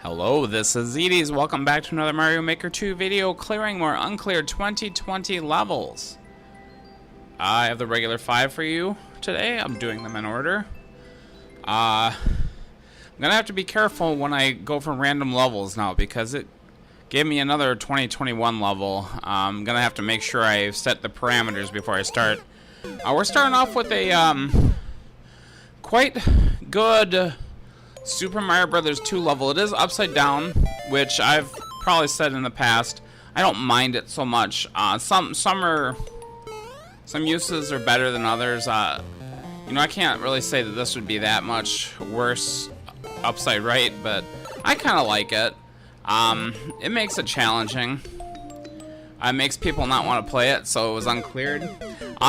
Hello, this is Zedes. Welcome back to another Mario Maker 2 video, clearing more Uncleared 2020 levels. I have the regular 5 for you today. I'm doing them in order. I'm gonna have to be careful when I go for random levels now, because it gave me another 2021 level. I'm gonna have to make sure I set the parameters before I start. We're starting off with a quite good Super Mario Brothers 2 level. It is upside down, which I've probably said in the past. I don't mind it so much. Some uses are better than others. You know, I can't really say that this would be that much worse upside right, but I kind of like it. It makes it challenging. It makes people not want to play it, so it was uncleared.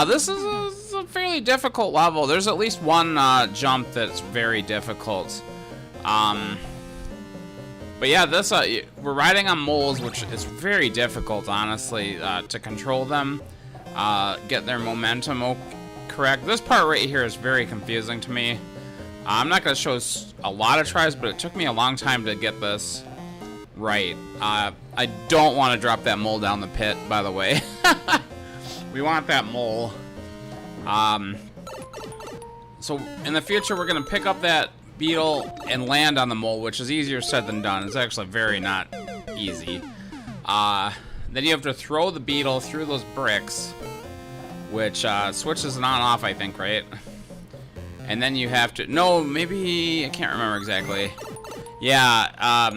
This is a fairly difficult level. There's at least one jump that's very difficult. But yeah, this we're riding on moles, which is very difficult, honestly, to control them, get their momentum correct. This part right here is very confusing to me. I'm not going to show a lot of tries, but it took me a long time to get this right. I don't want to drop that mole down the pit, by the way. We want that mole. So in the future, we're going to pick up that beetle and land on the mole, which is easier said than done. It's actually very not easy. Then you have to throw the beetle through those bricks, which switches it on off, I think, right? And then you have to, no, maybe, I can't remember exactly. Yeah,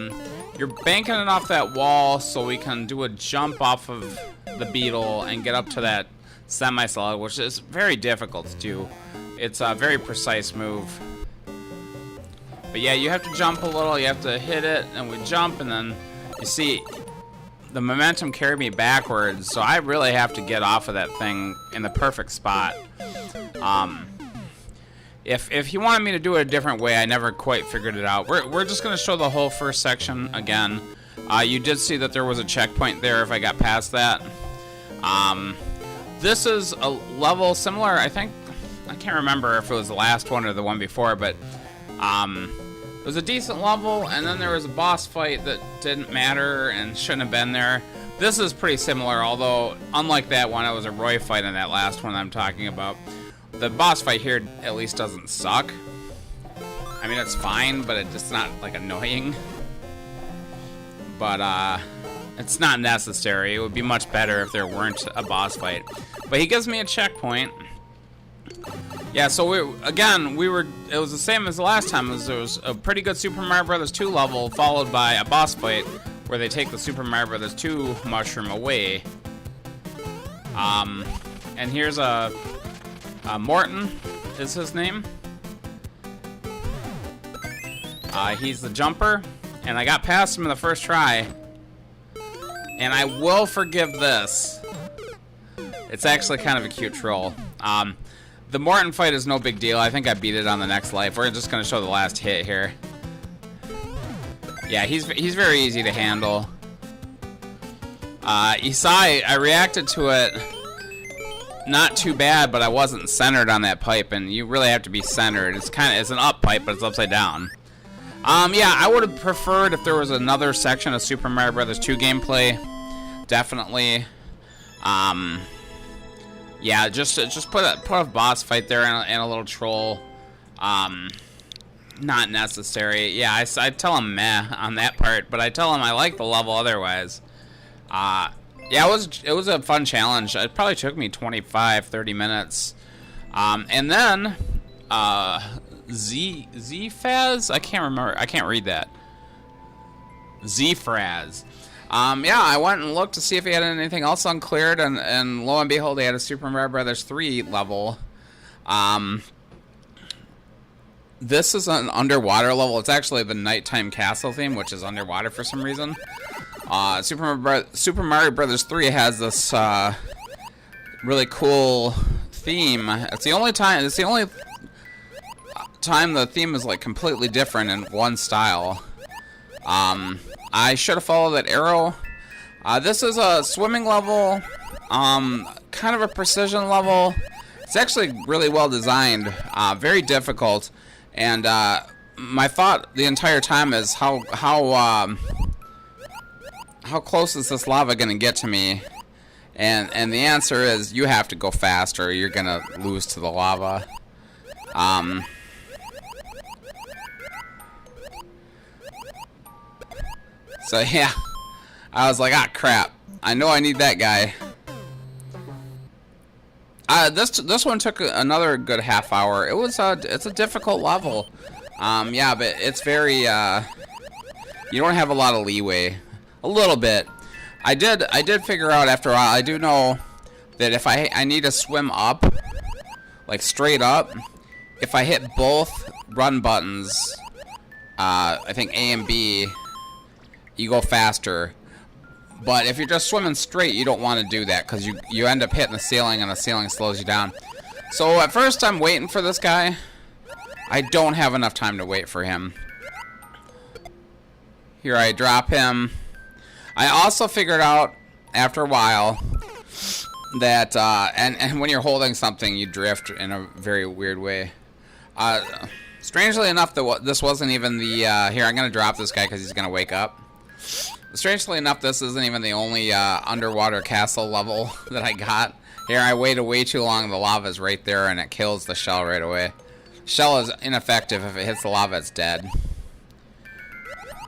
you're banking it off that wall so we can do a jump off of the beetle and get up to that semi-solid, which is very difficult to do. It's a very precise move. But yeah, you have to jump a little, you have to hit it, and we jump, and then, you see, the momentum carried me backwards, so I really have to get off of that thing in the perfect spot. If he wanted me to do it a different way, I never quite figured it out. We're just going to show the whole first section again. You did see that there was a checkpoint there if I got past that. This is a level similar, I think, I can't remember if it was the last one or the one before, but it was a decent level, and then there was a boss fight that didn't matter and shouldn't have been there. This is pretty similar, although unlike that one, it was a Roy fight in that last one I'm talking about. The boss fight here at least doesn't suck. I mean, it's fine, but it's not, like, annoying. But, it's not necessary. It would be much better if there weren't a boss fight. But he gives me a checkpoint. Yeah, so it was the same as the last time. There was a pretty good Super Mario Brothers 2 level followed by a boss fight where they take the Super Mario Brothers 2 mushroom away. And here's Morton is his name. He's the jumper, and I got past him in the first try. And I will forgive this. It's actually kind of a cute troll. The Morton fight is no big deal. I think I beat it on the next life. We're just going to show the last hit here. Yeah, he's very easy to handle. You saw I reacted to it not too bad, but I wasn't centered on that pipe, and you really have to be centered. It's an up pipe, but it's upside down. Yeah, I would have preferred if there was another section of Super Mario Brothers 2 gameplay. Definitely. Yeah, just put a boss fight there and a little troll. Not necessary. Yeah, I tell him meh on that part, but I tell him I like the level otherwise. Yeah, it was a fun challenge. It probably took me 25-30 minutes. And then Zfaz? I can't remember. I can't read that. Zfraz. Yeah, I went and looked to see if he had anything else uncleared, and lo and behold, he had a Super Mario Brothers 3 level. This is an underwater level. It's actually the nighttime castle theme, which is underwater for some reason. Super Mario Brothers 3 has this really cool theme. It's the only time the theme is like completely different in one style. I should have followed that arrow. This is a swimming level, kind of a precision level. It's actually really well designed, very difficult, and my thought the entire time is how close is this lava gonna get to me? And the answer is you have to go fast or you're gonna lose to the lava. So yeah, I was like, ah, crap. I know I need that guy. This one took another good half hour. It's a difficult level. Yeah, but it's very you don't have a lot of leeway. A little bit. I did figure out after a while. I do know that if I need to swim up, like straight up, if I hit both run buttons, I think A and B, you go faster. But if you're just swimming straight, you don't want to do that because you end up hitting the ceiling and the ceiling slows you down. So at first I'm waiting for this guy. I don't have enough time to wait for him. Here I drop him. I also figured out after a while that and when you're holding something you drift in a very weird way. Strangely enough, this wasn't even the here I'm gonna drop this guy because he's gonna wake up. Strangely enough, this isn't even the only underwater castle level that I got. Here, I waited way too long. The lava's right there, and it kills the shell right away. Shell is ineffective. If it hits the lava, it's dead.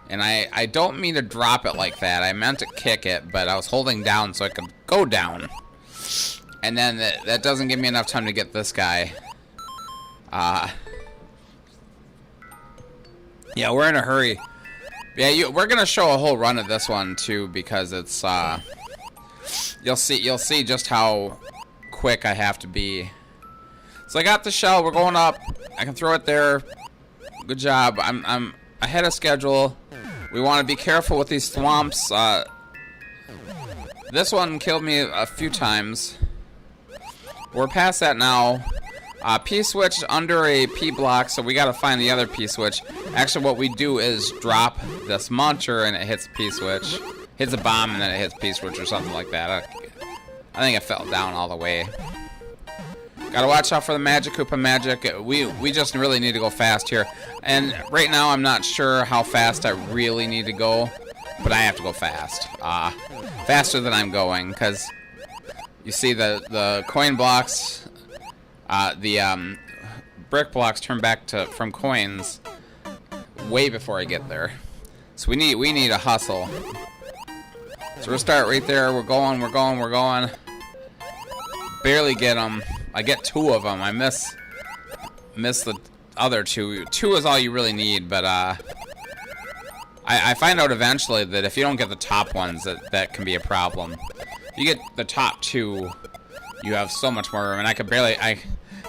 And I don't mean to drop it like that. I meant to kick it, but I was holding down so I could go down. And then that doesn't give me enough time to get this guy. Yeah, we're in a hurry. Yeah, we're gonna show a whole run of this one too because it's you'll see just how quick I have to be. So I got the shell. We're going up. I can throw it there. Good job. I'm ahead of schedule. We want to be careful with these swamps. This one killed me a few times. We're past that now. P switch under a P block, so we gotta find the other P switch. Actually, what we do is drop this muncher and it hits P switch. Hits a bomb and then it hits P switch or something like that. I think it fell down all the way. Gotta watch out for the Magic Koopa magic. We just really need to go fast here. And right now I'm not sure how fast I really need to go, but I have to go fast. Faster than I'm going, because you see the coin blocks. The brick blocks turn back from coins way before I get there. So we need a hustle. So we'll start right there. We're going. Barely get them. I get 2 of them. I miss the other 2. 2 is all you really need, but I find out eventually that if you don't get the top ones, that can be a problem. If you get the top 2, you have so much more room, and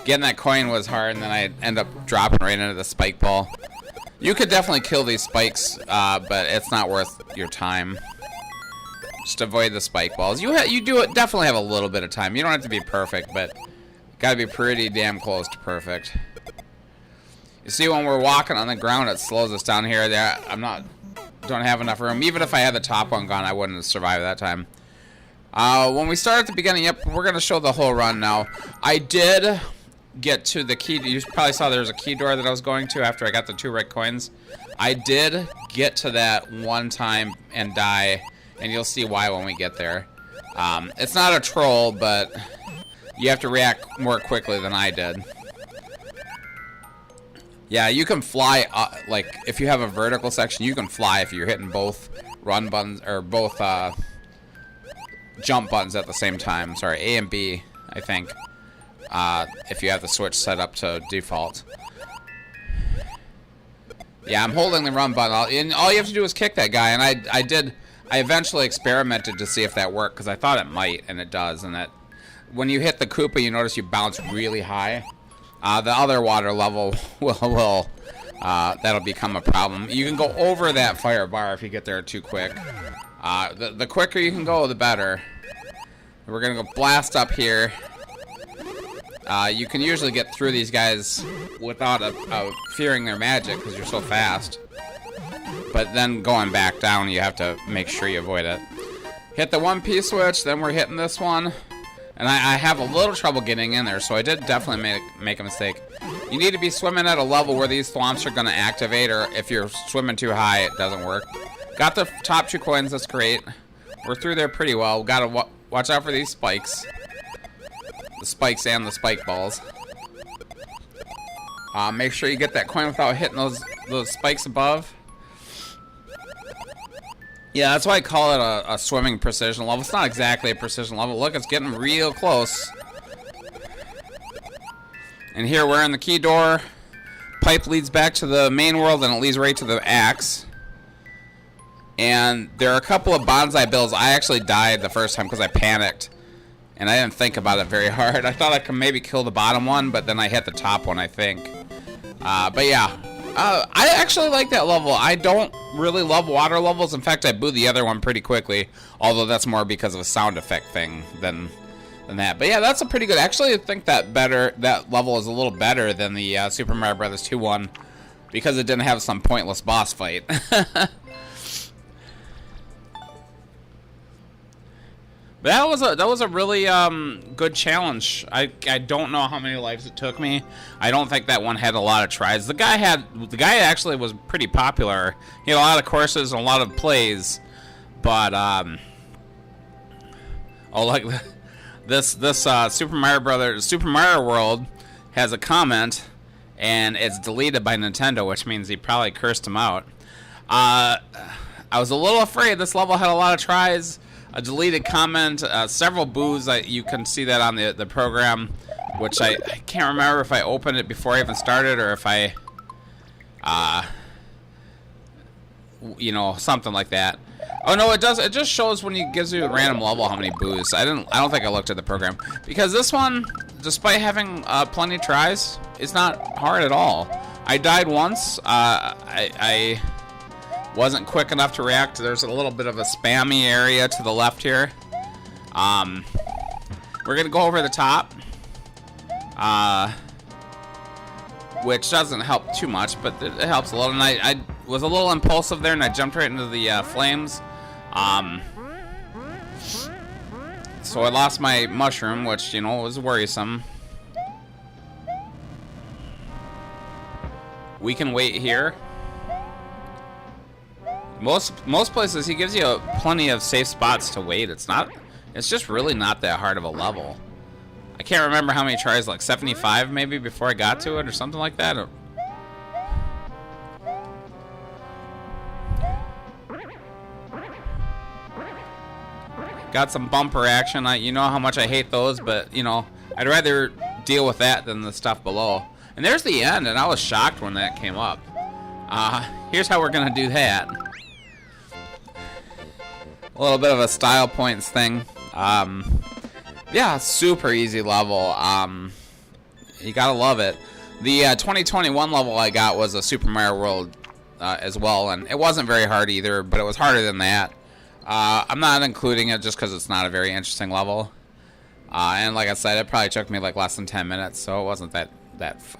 getting that coin was hard, and then I end up dropping right into the spike ball. You could definitely kill these spikes, but it's not worth your time. Just avoid the spike balls. You definitely have a little bit of time. You don't have to be perfect, but gotta be pretty damn close to perfect. You see, when we're walking on the ground, it slows us down here. Don't have enough room. Even if I had the top one gone, I wouldn't have survived that time. When we start at the beginning, yep, we're gonna show the whole run now. I did get to the key. You probably saw there was a key door that I was going to after I got the 2 red coins. I did get to that one time and die, and you'll see why when we get there. It's not a troll, but you have to react more quickly than I did. Yeah, you can fly, like, if you have a vertical section, you can fly if you're hitting both run buttons, or both jump buttons at the same time. Sorry, A and B, I think. If you have the switch set up to default. Yeah, I'm holding the run button, and all you have to do is kick that guy, and I eventually experimented to see if that worked, because I thought it might, and it does, and that when you hit the Koopa, you notice you bounce really high. The other water level will that'll become a problem. You can go over that fire bar if you get there too quick. The quicker you can go, the better. We're gonna go blast up here. You can usually get through these guys without fearing their magic because you're so fast. But then going back down, you have to make sure you avoid it. Hit the 1 P switch, then we're hitting this one. And I have a little trouble getting in there, so I did definitely make a mistake. You need to be swimming at a level where these thwomps are going to activate, or if you're swimming too high, it doesn't work. Got the top 2 coins, that's great. We're through there pretty well. Got to watch out for these spikes. The spikes and the spike balls. Make sure you get that coin without hitting those spikes above. Yeah, that's why I call it a swimming precision level. It's not exactly a precision level. Look, it's getting real close. And here we're in the key door. Pipe leads back to the main world, and it leads right to the axe. And there are a couple of bonsai bills. I actually died the first time because I panicked. And I didn't think about it very hard. I thought I could maybe kill the bottom one, but then I hit the top one, I think. But yeah. I actually like that level. I don't really love water levels. In fact, I booed the other one pretty quickly. Although that's more because of a sound effect thing than that. But yeah, that's a pretty good. Actually, I think that level is a little better than the Super Mario Bros. 2 one. Because it didn't have some pointless boss fight. But that was a really good challenge. I don't know how many lives it took me. I don't think that one had a lot of tries. The guy actually was pretty popular. He had a lot of courses and a lot of plays. But this Super Mario World has a comment, and it's deleted by Nintendo, which means he probably cursed him out. I was a little afraid. This level had a lot of tries. A deleted comment, several boos. You can see that on the program, which I can't remember if I opened it before I even started or if I, something like that. Oh no, it does. It just shows when it gives you a random level how many boos. I don't think I looked at the program because this one, despite having plenty of tries, it's not hard at all. I died once. I wasn't quick enough to react. There's a little bit of a spammy area to the left here. We're gonna go over the top, which doesn't help too much, but it helps a little. And I was a little impulsive there, and I jumped right into the flames. So I lost my mushroom, which was worrisome. We can wait here. Most places he gives you plenty of safe spots to wait. It's just really not that hard of a level. I can't remember how many tries, like 75 maybe before I got to it or something like that. Got some bumper action. You know how much I hate those, but I'd rather deal with that than the stuff below. And there's the end, and I was shocked when that came up. Here's how we're gonna do that. A little bit of a style points thing. Yeah, super easy level. You gotta love it. The 2021 level I got was a Super Mario World as well, and it wasn't very hard either, but it was harder than that. I'm not including it just because it's not a very interesting level. And like I said, it probably took me like less than 10 minutes, so it wasn't that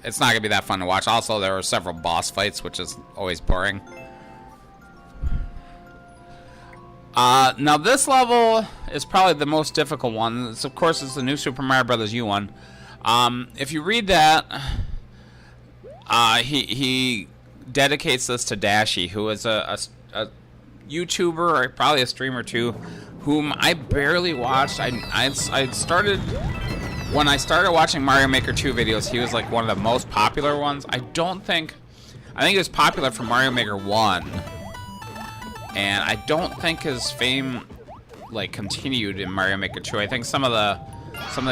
it's not gonna be that fun to watch. Also, there were several boss fights, which is always boring. Now this level is probably the most difficult one. Of course, it's the new Super Mario Bros. U one. If you read that, he dedicates this to Dashi, who is a YouTuber or probably a streamer too, whom I barely watched. I started when I started watching Mario Maker 2 videos. He was like one of the most popular ones. I think he was popular from Mario Maker 1. And I don't think his fame like continued in Mario Maker 2. I think some of the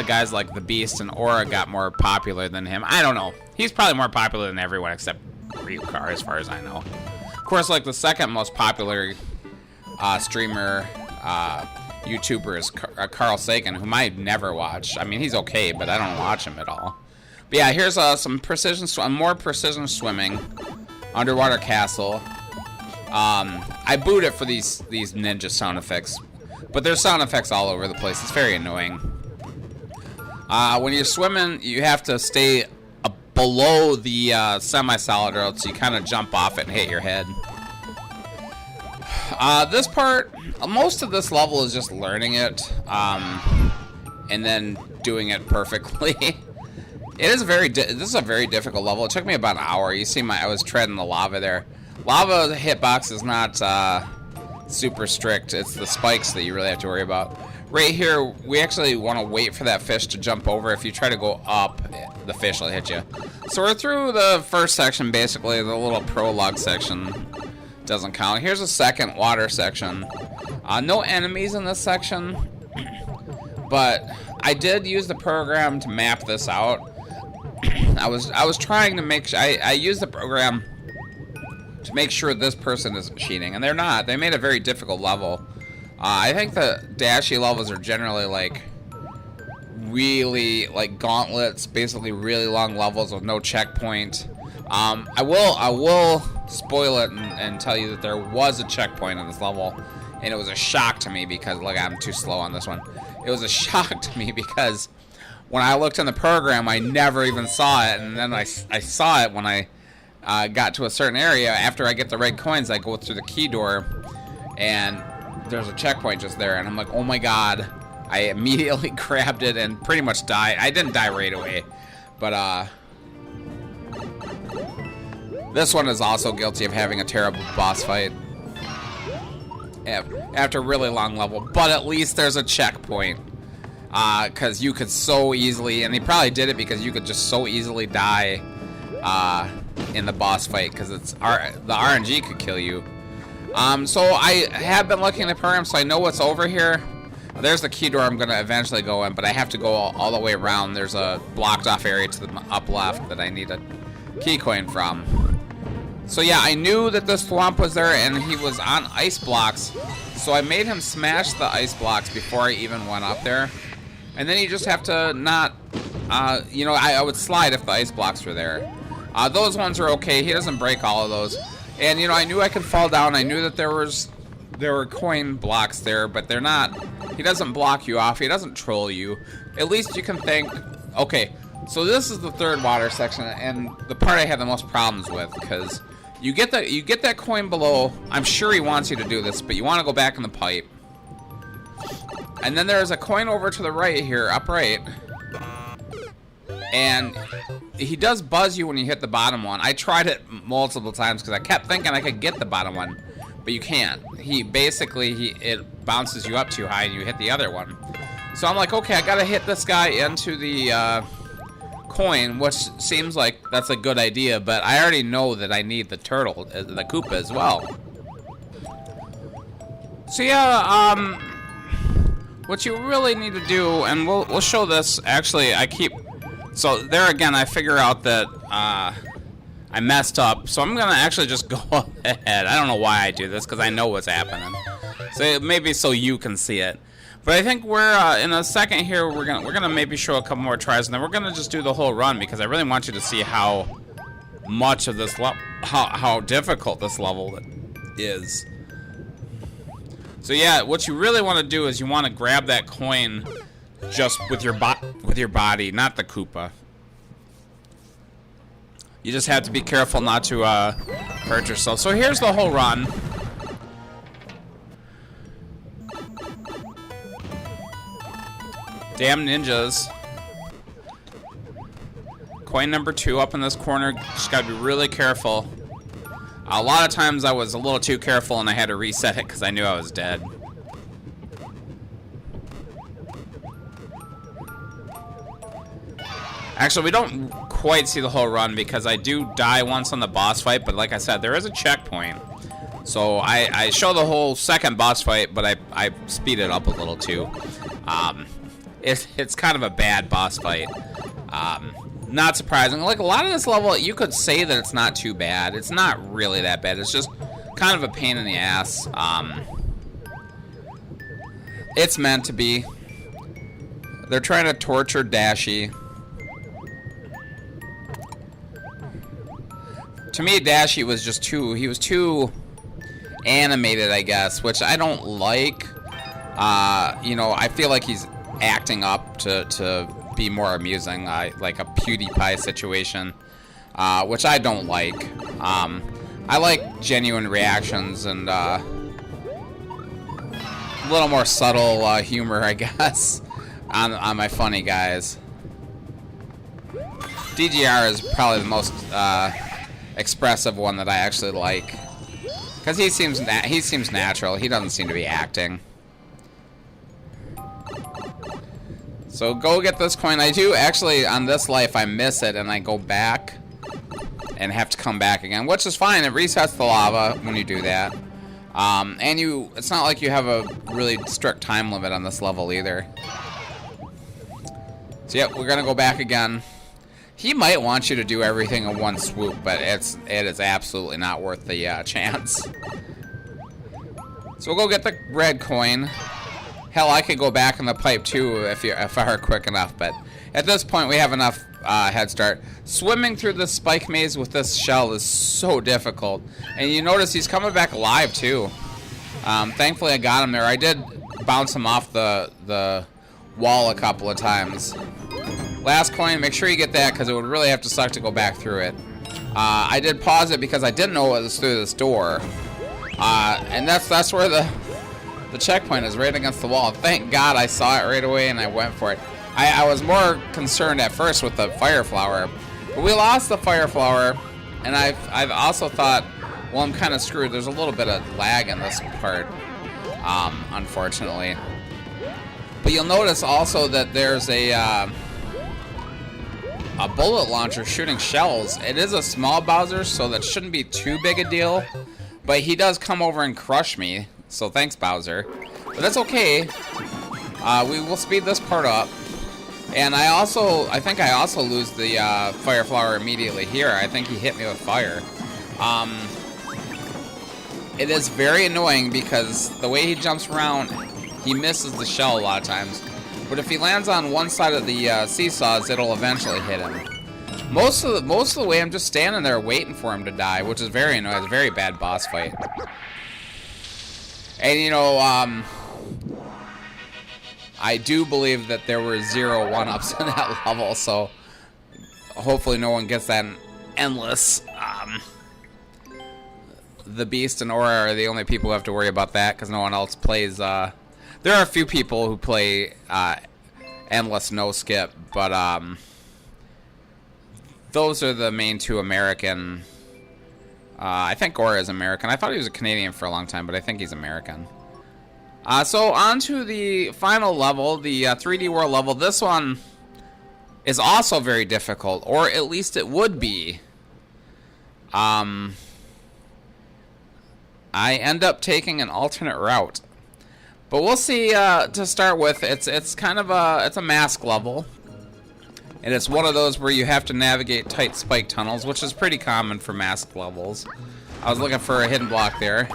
guys like the Beast and Aura got more popular than him. I don't know. He's probably more popular than everyone except Ryukar, as far as I know. Of course, like the second most popular streamer, YouTuber is Carl Sagan, whom I never watch. I mean, he's okay, but I don't watch him at all. But yeah, here's some more precision swimming, underwater castle. I booed it for these ninja sound effects, but there's sound effects all over the place. It's very annoying. When you're swimming, you have to stay below the semi-solid, or else you kind of jump off it and hit your head. This part, most of this level is just learning it, and then doing it perfectly. It is this is a very difficult level. It took me about an hour. You see I was treading the lava there. Lava hitbox is not super strict. It's the spikes that you really have to worry about. Right here, we actually want to wait for that fish to jump over. If you try to go up, the fish will hit you. So we're through the first section, basically. The little prologue section doesn't count. Here's a second water section. No enemies in this section, but I did use the program to map this out. I was trying to make sure I used the program to make sure this person isn't cheating, and they're not. They made a very difficult level. I think the dashy levels are generally like really like gauntlets, basically really long levels with no checkpoint. I will spoil it and tell you that there was a checkpoint in this level, and it was a shock to me because look, I'm too slow on this one. It was a shock to me because when I looked in the program, I never even saw it, and then I saw it when I got to a certain area. After I get the red coins, I go through the key door, and there's a checkpoint just there, and I'm like, oh my god. I immediately grabbed it and pretty much died. I didn't die right away, but this one is also guilty of having a terrible boss fight after a really long level, but at least there's a checkpoint, because you could so easily, and he probably did it because you could just so easily die in the boss fight, because the RNG could kill you. So I have been looking at the program, so I know what's over here. There's the key door I'm going to eventually go in, but I have to go all the way around. There's a blocked off area to the up left that I need a key coin from. So yeah, I knew that this thwomp was there, and he was on ice blocks, so I made him smash the ice blocks before I even went up there. And then you just have to not, you know, I would slide if the ice blocks were there. Those ones are okay. He doesn't break all of those. And, you know, I knew I could fall down. I knew that there were coin blocks there, but they're not. He doesn't block you off. He doesn't troll you. At least you can think, okay, so this is the third water section, and the part I had the most problems with, because you get that coin below. I'm sure he wants you to do this, but you want to go back in the pipe. And then there's a coin over to the right here, up right. And he does buzz you when you hit the bottom one. I tried it multiple times because I kept thinking I could get the bottom one, but you can't. It bounces you up too high and you hit the other one. So I'm like, okay, I gotta hit this guy into the coin, which seems like that's a good idea, but I already know that I need the turtle, the Koopa as well. So yeah, what you really need to do, and we'll show this. Actually, so there again, I figure out that I messed up, so I'm gonna actually just go ahead. I don't know why I do this, because I know what's happening. So maybe so you can see it. But I think we're in a second here. We're gonna maybe show a couple more tries, and then we're gonna just do the whole run, because I really want you to see how much of this how difficult this level is. So yeah, what you really want to do is you want to grab that coin just with your body, not the Koopa. You just have to be careful not to hurt yourself. So here's the whole run. Damn ninjas. Coin number 2 up in this corner. Just gotta be really careful. A lot of times I was a little too careful and I had to reset it because I knew I was dead. Actually, we don't quite see the whole run because I do die once on the boss fight, but like I said, there is a checkpoint. So I show the whole second boss fight, but I speed it up a little too. It's kind of a bad boss fight. Not surprising. Like a lot of this level, you could say that it's not too bad. It's not really that bad. It's just kind of a pain in the ass. It's meant to be. They're trying to torture Dashy. To me, Dashy was just he was too animated, I guess, which I don't like. You know, I feel like he's acting up to be more amusing, like a PewDiePie situation, which I don't like. I like genuine reactions and a little more subtle humor, I guess, on my funny guys. DGR is probably the most expressive one that I actually like, because he seems natural. He doesn't seem to be acting. So go get this coin. I do actually, on this life, I miss it and I go back and have to come back again, which is fine. It resets the lava when you do that. And it's not like you have a really strict time limit on this level either. So yep, we're gonna go back again. He might want you to do everything in one swoop, but it is absolutely not worth the chance. So we'll go get the red coin. Hell, I could go back in the pipe too if I were quick enough, but at this point we have enough head start. Swimming through this spike maze with this shell is so difficult, and you notice he's coming back alive too. Thankfully I got him there. I did bounce him off the wall a couple of times. Last coin, make sure you get that, because it would really have to suck to go back through it. I did pause it because I didn't know it was through this door, and that's where the checkpoint is, right against the wall. Thank God I saw it right away and I went for it. I was more concerned at first with the fire flower, but we lost the fire flower, and I've also thought, well, I'm kind of screwed. There's a little bit of lag in this part, unfortunately. But you'll notice also that there's a bullet launcher shooting shells. It is a small Bowser, so that shouldn't be too big a deal, but he does come over and crush me. So thanks, Bowser. But that's okay. We will speed this part up. And I think I also lose the fire flower immediately here. I think he hit me with fire. It is very annoying because the way he jumps around, he misses the shell a lot of times. But if he lands on one side of the seesaws, it'll eventually hit him. Most of the way, I'm just standing there waiting for him to die, which is very annoying. It's a very bad boss fight. And you know, I do believe that there were 0 1-ups in that level, so hopefully no one gets that endless. The Beast and Aura are the only people who have to worry about that, because no one else plays. There are a few people who play endless no skip, but those are the main two American. I think Aura is American. I thought he was a Canadian for a long time, but I think he's American. So on to the final level, the 3D World level. This one is also very difficult, or at least it would be. I end up taking an alternate route, but we'll see. To start with, it's kind of a mask level, and it's one of those where you have to navigate tight spike tunnels, which is pretty common for mask levels. I was looking for a hidden block there.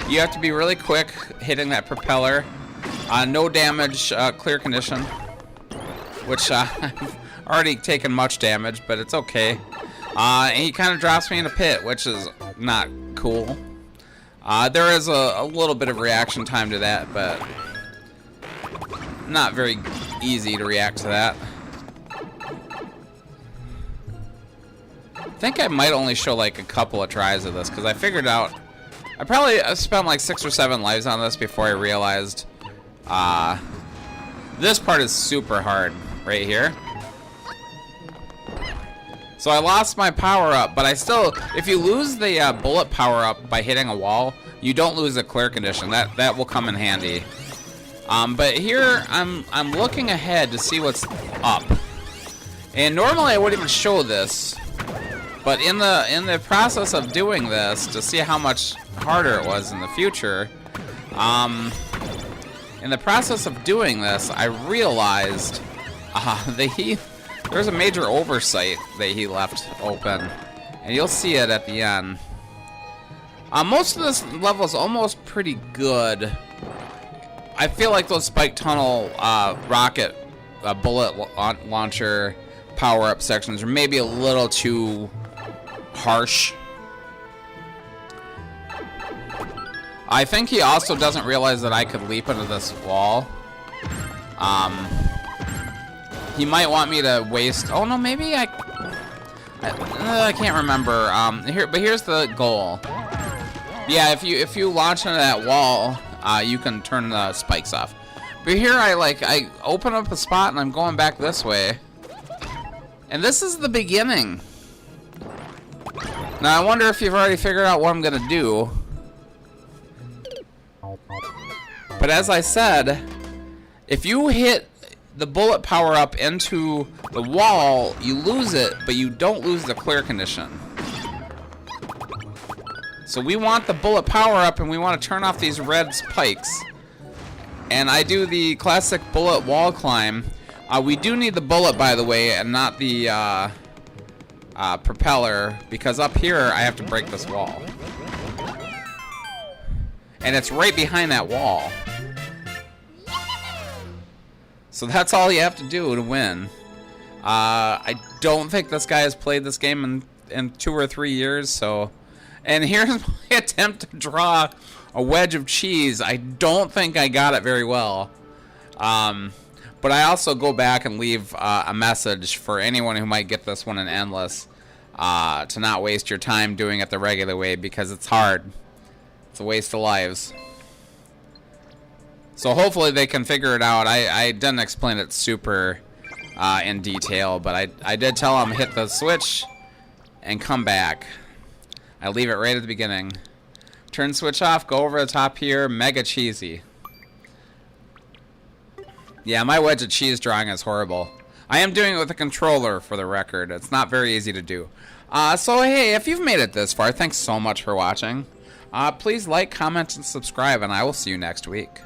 You have to be really quick hitting that propeller. No damage, clear condition, which I've already taken much damage, but it's okay. And he kind of drops me in a pit, which is not cool. There is a little bit of reaction time to that, but not very easy to react to that. I think I might only show like a couple of tries of this, because I figured out I probably spent like 6 or 7 lives on this before I realized this part is super hard right here. So I lost my power-up, but I still, if you lose the bullet power-up by hitting a wall, you don't lose the clear condition. That will come in handy. But here I'm looking ahead to see what's up. And normally I wouldn't even show this, but in the process of doing this, to see how much harder it was in the future, in the process of doing this, I realized that there's a major oversight that he left open, and you'll see it at the end. Most of this level is almost pretty good. I feel like those spike tunnel rocket bullet launcher power-up sections are maybe a little too harsh. I think he also doesn't realize that I could leap into this wall. He might want me to waste. Oh no, maybe I can't remember. But here's the goal. Yeah, if you launch into that wall, you can turn the spikes off. But here I open up a spot and I'm going back this way. And this is the beginning. Now, I wonder if you've already figured out what I'm going to do. But as I said, if you hit the bullet power-up into the wall, you lose it, but you don't lose the clear condition. So we want the bullet power-up, and we want to turn off these red spikes. And I do the classic bullet wall climb. We do need the bullet, by the way, and not the propeller, because up here I have to break this wall. And it's right behind that wall. So that's all you have to do to win. I don't think this guy has played this game in 2 or 3 years, so... And here's my attempt to draw a wedge of cheese. I don't think I got it very well. But I also go back and leave a message for anyone who might get this one in Endless to not waste your time doing it the regular way, because it's hard. It's a waste of lives. So hopefully they can figure it out. I didn't explain it super in detail, but I did tell them hit the switch and come back. I leave it right at the beginning. Turn switch off, go over the top here, mega cheesy. Yeah, my wedge of cheese drawing is horrible. I am doing it with a controller, for the record. It's not very easy to do. So hey, if you've made it this far, thanks so much for watching. Please like, comment, and subscribe, and I will see you next week.